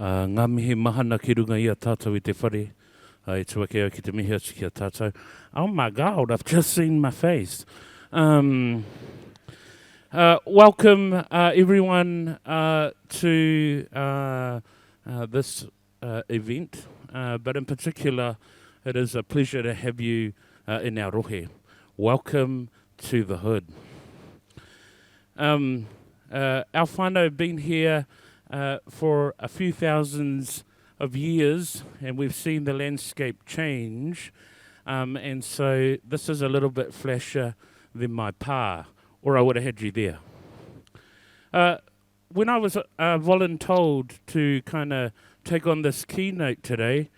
Ngā mihi mahana ki runga i a tātou I te whare. I te wake au ki te mihi atu ki a tātou. Oh my God, I've just seen my face. Welcome everyone to this event, but in particular it is a pleasure to have you in our rohe. Welcome to the hood. Our whānau have been here for a few thousands of years, and we've seen the landscape change, and so this is a little bit flashier than my pa, or I would have had you there. When I was voluntold to kind of take on this keynote today,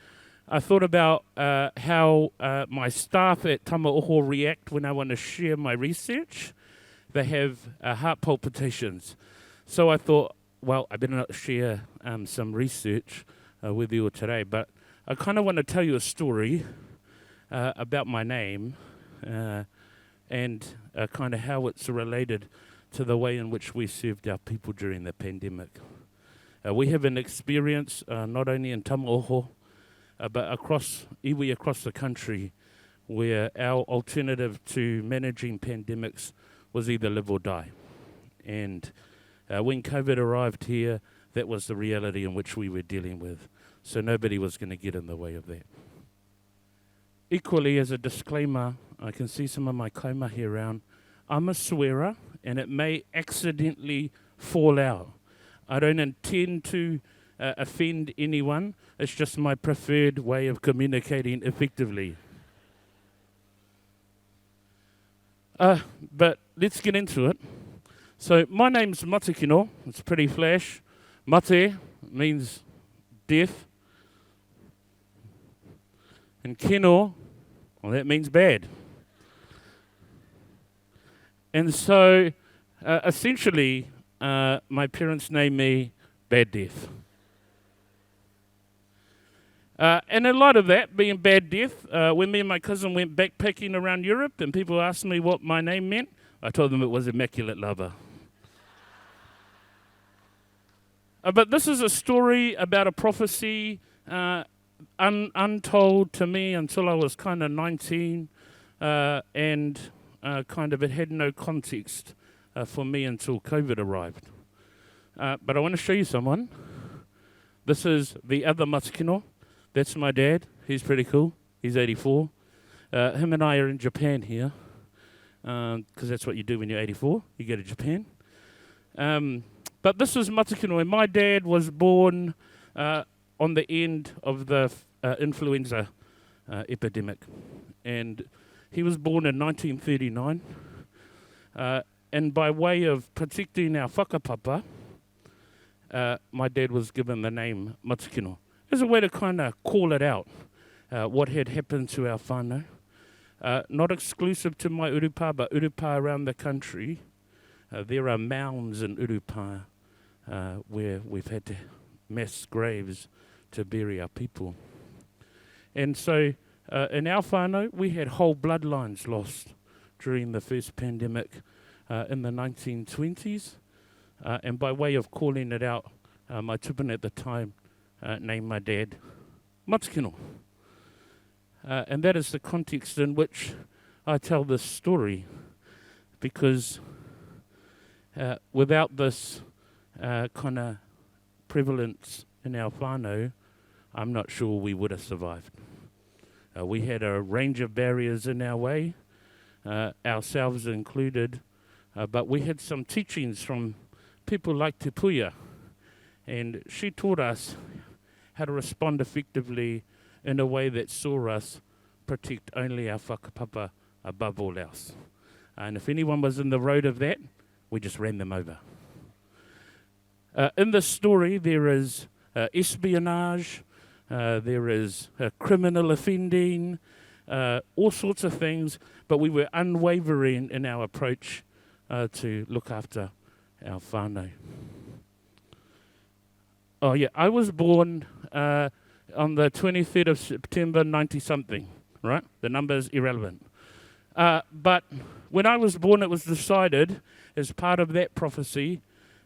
I thought about how my staff at Tamaoho react when I want to share my research. They have heart palpitations. So I thought, well, I better not share some research with you today, but I kind of want to tell you a story about my name and kind of how it's related to the way in which we served our people during the pandemic. We have an experience not only in Tamaoho, but across iwi, across the country, where our alternative to managing pandemics was either live or die. And when COVID arrived here, that was the reality in which we were dealing with. So nobody was going to get in the way of that. Equally, as a disclaimer, I can see some of my kaima here around. I'm a swearer, and it may accidentally fall out. I don't intend to offend anyone. It's just my preferred way of communicating effectively. But let's get into it. So my name's Matekino. It's pretty flash. Mate means death. And kino, well, that means bad. And so essentially, my parents named me Bad Death. And in light of that, being Bad Death, when me and my cousin went backpacking around Europe and people asked me what my name meant, I told them it was Immaculate Lover. But this is a story about a prophecy untold to me until I was kind of 19, and kind of it had no context for me until COVID arrived. But I want to show you someone. This is the other Matekino. That's my dad. He's pretty cool. He's 84. Him and I are in Japan here, because that's what you do when you're 84. You go to Japan. But this is Matekino, and my dad was born on the end of the influenza epidemic. And he was born in 1939. And by way of protecting our whakapapa, my dad was given the name Matekino as a way to kind of call it out, what had happened to our whānau. Not exclusive to my urupa, but urupa around the country. There are mounds in urupa where we've had to mass graves to bury our people. And so in our whānau, we had whole bloodlines lost during the first pandemic in the 1920s. And by way of calling it out, my tupuna at the time named my dad Matekino. And that is the context in which I tell this story, because without this kind of prevalence in our whānau, I'm not sure we would have survived. We had a range of barriers in our way, ourselves included, but we had some teachings from people like Te Puaha, and she taught us how to respond effectively in a way that saw us protect only our whakapapa above all else. And if anyone was in the road of that, we just ran them over. In this story, there is espionage, there is criminal offending, all sorts of things, but we were unwavering in our approach to look after our whānau. Oh yeah, I was born on the 23rd of September 90-something, right? The number is irrelevant. But when I was born, it was decided as part of that prophecy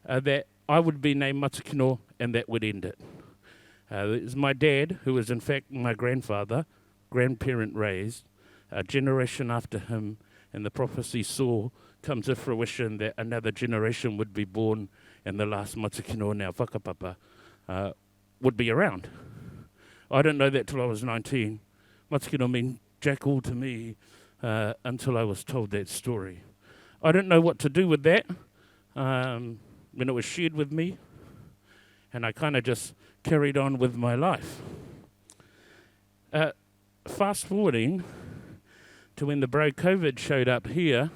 that I would be named Matekino and that would end it. It was my dad, who was in fact my grandparent raised, a generation after him, and the prophecy saw come to fruition that another generation would be born and the last Matekino, now whakapapa, would be around. I didn't know that till I was 19. Matekino mean jack all to me until I was told that story. I didn't know what to do with that when it was shared with me, and I kind of just carried on with my life. Fast forwarding to when the bro COVID showed up here,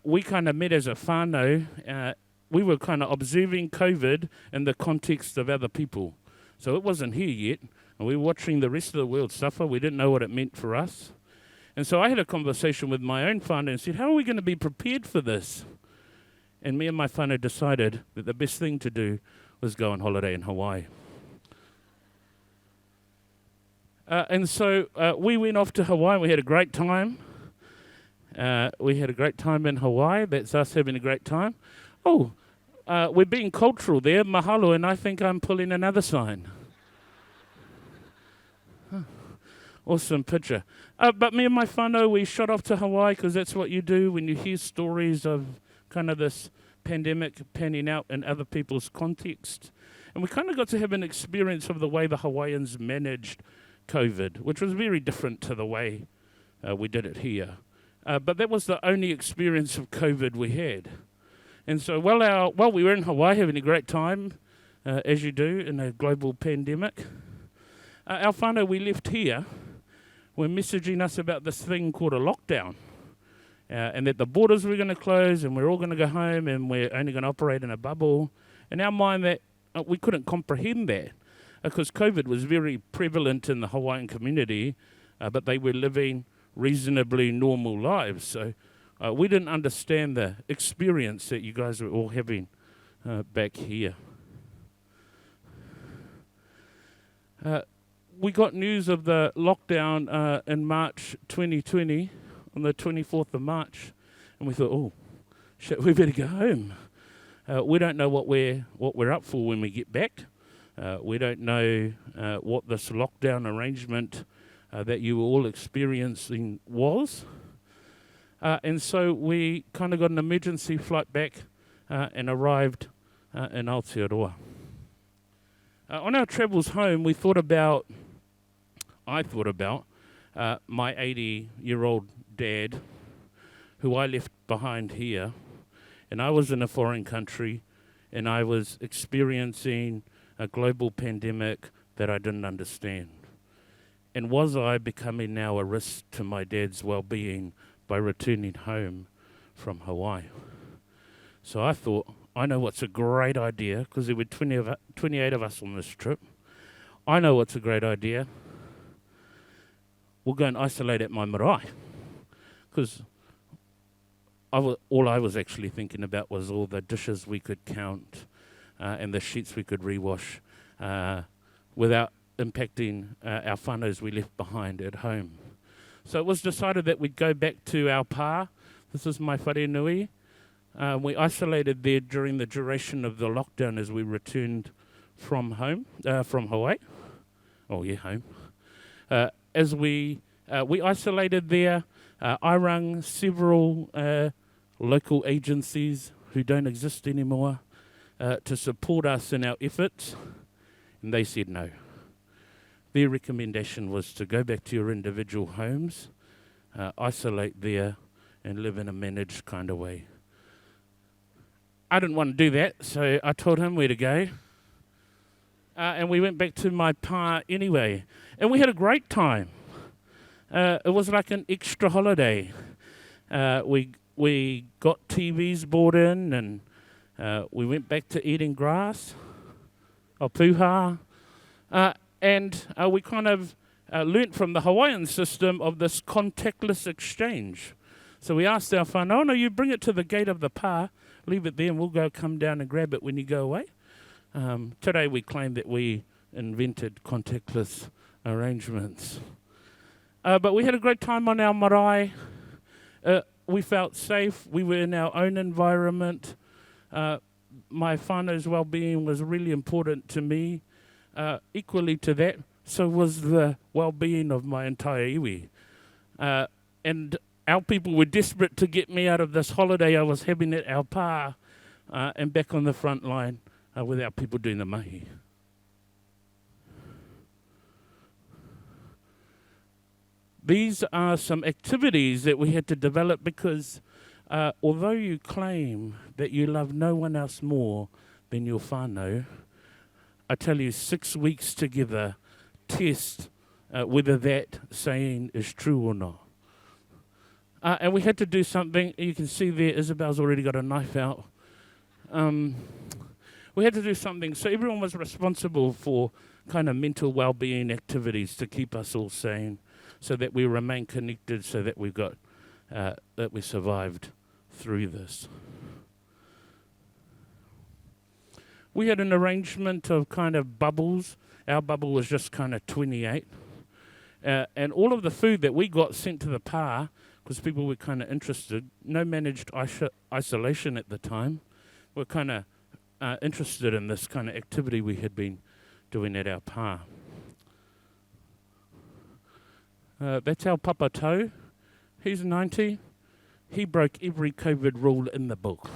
we kind of met as a whānau. We were kind of observing COVID in the context of other people. So it wasn't here yet, and we were watching the rest of the world suffer. We didn't know what it meant for us. And so I had a conversation with my own whānau and said, how are we going to be prepared for this? And me and my whānau decided that the best thing to do was go on holiday in Hawaii. And so we went off to Hawaii. We had a great time. We had a great time in Hawaii. That's us having a great time. Oh, we're being cultural there, mahalo, and I think I'm pulling another sign. Awesome picture. But me and my whānau, we shot off to Hawaii because that's what you do when you hear stories of kind of this pandemic panning out in other people's context. And we kind of got to have an experience of the way the Hawaiians managed COVID, which was very different to the way we did it here. But that was the only experience of COVID we had. And so while we were in Hawaii having a great time, as you do in a global pandemic, our whānau, we left here, were messaging us about this thing called a lockdown, and that the borders were going to close and we're all going to go home and we're only going to operate in a bubble. In our mind, that we couldn't comprehend that because COVID was very prevalent in the Hawaiian community, but they were living reasonably normal lives. So we didn't understand the experience that you guys were all having back here. We got news of the lockdown in March 2020, on the 24th of March, and we thought, oh, shit, we better go home. We don't know what we're up for when we get back. We don't know what this lockdown arrangement that you were all experiencing was. And so we kind of got an emergency flight back and arrived in Aotearoa. On our travels home, I thought about my 80-year-old dad, who I left behind here, and I was in a foreign country, and I was experiencing a global pandemic that I didn't understand. And was I becoming now a risk to my dad's well-being by returning home from Hawaii? So I thought, I know what's a great idea, because there were 28 of us on this trip. I know what's a great idea. We'll go and isolate at my marae, because all I was actually thinking about was all the dishes we could count and the sheets we could rewash without impacting our whānaus we left behind at home. So it was decided that we'd go back to our pā. This is my whare nui. We isolated there during the duration of the lockdown as we returned from Hawaii. Oh yeah, home. As we isolated there, I rang several local agencies who don't exist anymore to support us in our efforts, and they said no. Their recommendation was to go back to your individual homes, isolate there, and live in a managed kind of way. I didn't want to do that, so I told him where to go. And we went back to my pā anyway. And we had a great time. It was like an extra holiday. We got TVs brought in, and we went back to eating grass, puha. And we kind of learnt from the Hawaiian system of this contactless exchange. So we asked our whānau, no, you bring it to the gate of the pā, leave it there, and we'll come down and grab it when you go away. Today we claim that we invented contactless arrangements. But we had a great time on our marae. We felt safe. We were in our own environment. My whānau's well-being was really important to me. equally to that, so was the well-being of my entire iwi. And our people were desperate to get me out of this holiday I was having at our pā and back on the front line with our people doing the mahi. These are some activities that we had to develop because although you claim that you love no one else more than your whānau, I tell you 6 weeks together test whether that saying is true or not. And we had to do something. You can see there Isabel's already got a knife out. We had to do something. So everyone was responsible for kind of mental well-being activities to keep us all sane, so that we remain connected, so that we got that we survived through this. We had an arrangement of kind of bubbles. Our bubble was just kind of 28. And all of the food that we got sent to the pā, because people were kind of interested, no managed isolation at the time, were kind of interested in this kind of activity we had been doing at our pā. That's our papa tau. He's 90. He broke every COVID rule in the book.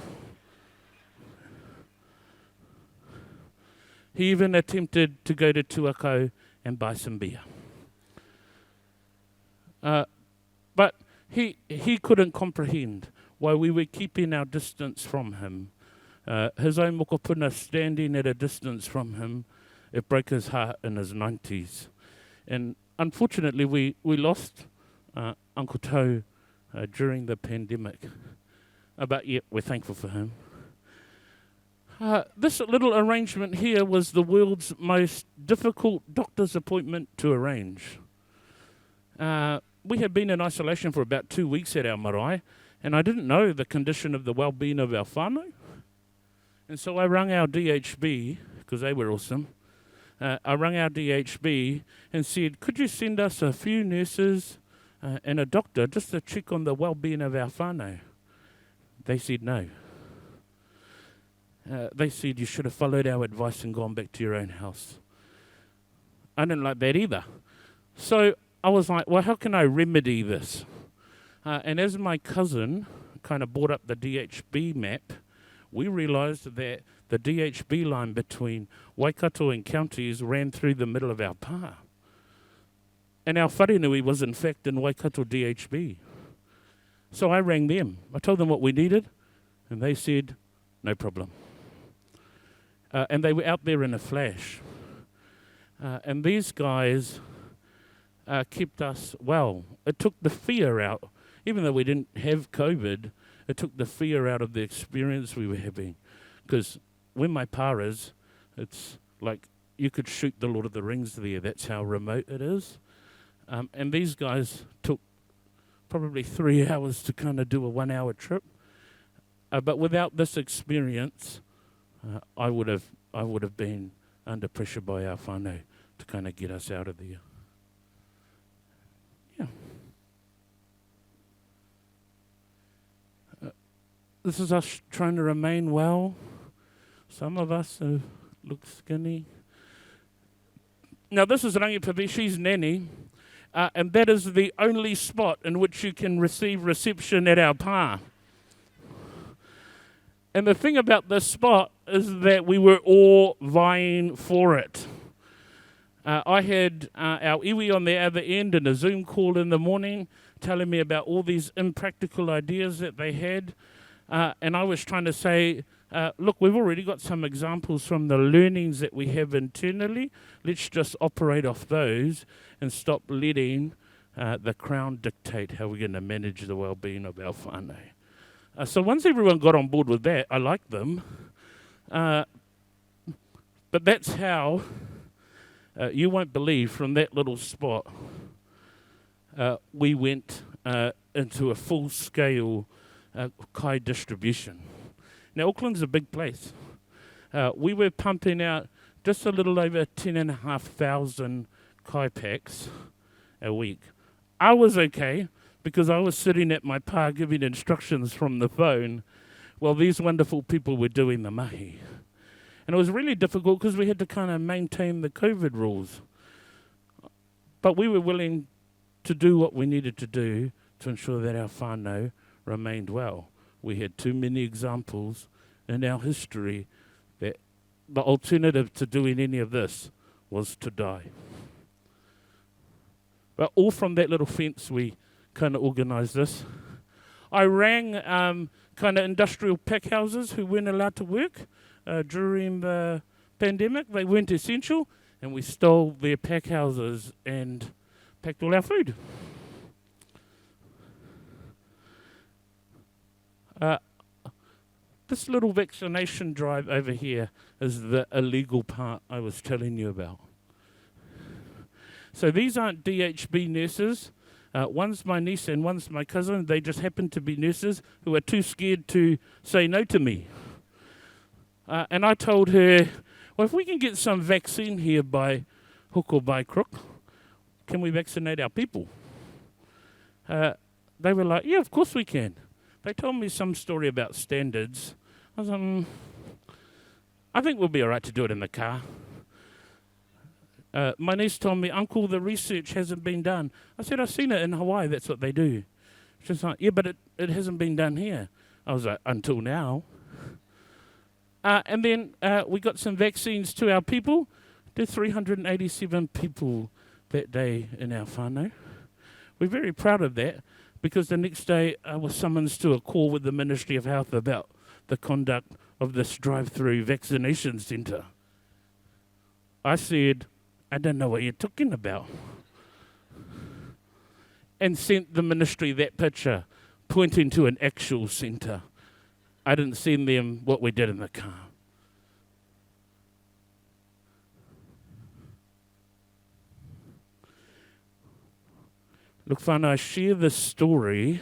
He even attempted to go to Tuakau and buy some beer. But he couldn't comprehend why we were keeping our distance from him. His own mokopuna standing at a distance from him, it broke his heart in his 90s. And unfortunately, we lost Uncle Tau during the pandemic. But yet, we're thankful for him. This little arrangement here was the world's most difficult doctor's appointment to arrange. We had been in isolation for about 2 weeks at our marae, and I didn't know the condition of the well-being of our whānau. And so I rang our DHB, because they were awesome. I rang our DHB and said, could you send us a few nurses and a doctor just to check on the well-being of our whānau? They said no. They said you should have followed our advice and gone back to your own house. I didn't like that either. So I was like, well, how can I remedy this? And as my cousin kind of brought up the DHB map, we realised that the DHB line between Waikato and counties ran through the middle of our pā. And our wharenui was in fact in Waikato DHB. So I rang them. I told them what we needed, and they said, no problem. And they were out there in a flash. And these guys kept us well. It took the fear out. Even though we didn't have COVID, it took the fear out of the experience we were having. Because when my pā is, it's like you could shoot the Lord of the Rings there. That's how remote it is. And these guys took probably 3 hours to kind of do a 1 hour trip. But without this experience, I would have been under pressure by our whānau to kind of get us out of there. Yeah. This is us trying to remain well. Some of us look skinny. Now this is Rangi Pavi, she's Nanny, and that is the only spot in which you can receive reception at our pā. And the thing about this spot is that we were all vying for it. I had our iwi on the other end in a Zoom call in the morning telling me about all these impractical ideas that they had. And I was trying to say, look, we've already got some examples from the learnings that we have internally. Let's just operate off those and stop letting the Crown dictate how we're going to manage the well-being of our whānau. So once everyone got on board with that, I liked them. But that's how, you won't believe, from that little spot, we went into a full-scale kai distribution. Now, Auckland's a big place. We were pumping out just a little over 10,500 kai packs a week. I was okay, because I was sitting at my pā giving instructions from the phone while these wonderful people were doing the mahi. And it was really difficult because we had to kind of maintain the COVID rules. But we were willing to do what we needed to do to ensure that our whānau remained well. We had too many examples in our history that the alternative to doing any of this was to die. But all from that little fence, we kind of organised this. I rang kind of industrial pack houses who weren't allowed to work during the pandemic. They weren't essential, and we stole their pack houses and packed all our food. This little vaccination drive over here is the illegal part I was telling you about. So these aren't DHB nurses. One's my niece and one's my cousin. They just happen to be nurses who are too scared to say no to me. And I told her, well, if we can get some vaccine here by hook or by crook, can we vaccinate our people? They were like, yeah, of course we can. They told me some story about standards. I was like, I think we'll be all right to do it in the car. My niece told me, Uncle, the research hasn't been done. I said, I've seen it in Hawaii, that's what they do. She's like, yeah, but it hasn't been done here. I was like, until now. And then we got some vaccines to our people. There were 387 people that day in our whānau. We're very proud of that because the next day I was summoned to a call with the Ministry of Health about the conduct of this drive-through vaccination centre. I said, I don't know what you're talking about. And sent the ministry that picture pointing to an actual centre. I didn't send them what we did in the car. Look, whānau, I share this story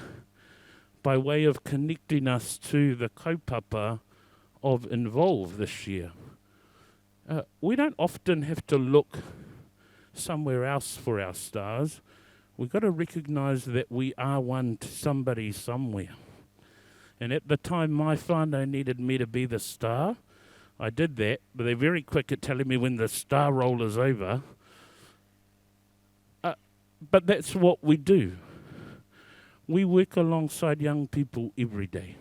by way of connecting us to the kaupapa of Involve this year. We don't often have to look somewhere else for our stars. We've got to recognise that we are one to somebody somewhere. And at the time my whānau needed me to be the star, I did that, but they're very quick at telling me when the star roll is over. But that's what we do. We work alongside young people every day.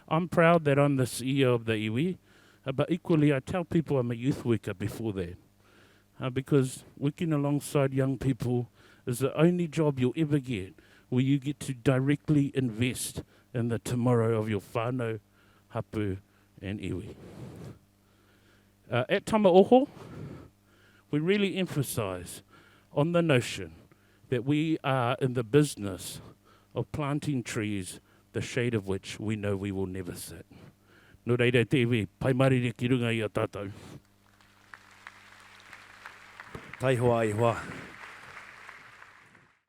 I'm proud that I'm the CEO of the iwi, but equally I tell people I'm a youth worker before that. Because working alongside young people is the only job you'll ever get where you get to directly invest in the tomorrow of your whānau, hapu and iwi. At Tamaoho, we really emphasise on the notion that we are in the business of planting trees, the shade of which we know we will never sit. Nō reira te iwi, pai marire ki runga i a tātou. Tai hoa i hoa.